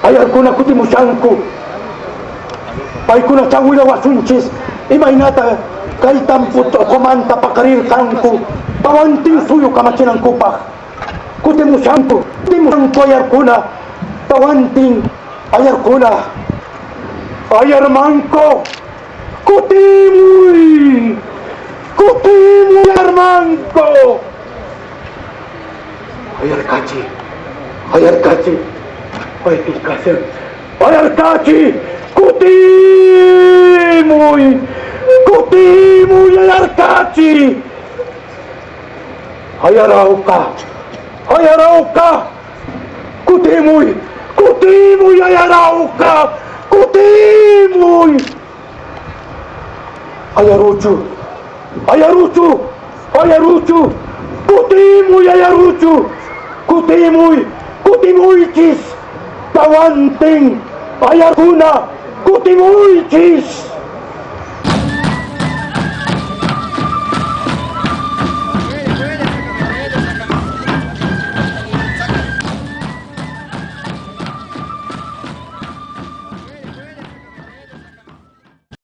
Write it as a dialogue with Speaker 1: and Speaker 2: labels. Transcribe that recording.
Speaker 1: ayar ko na kutimusyanku. Pay ko na siyang wilawasunchis, imaynata, kay tamput o kumanta pakarirkanku, pawanting suyo kamachinang kupak. Kutimusyanku ayar ko na, pawanting ayar ko na. Ayar mangko, kutimuy ayar mangko. Ayar kaci, ayar kaci, kutimuy ayar kaci. Ayar auka, kutimuy ayar auka, kutimuy. Ayar ucu, kutimuy ayar ucu, kutimuy cis, tawanting ayar kuna, kutimuy cis.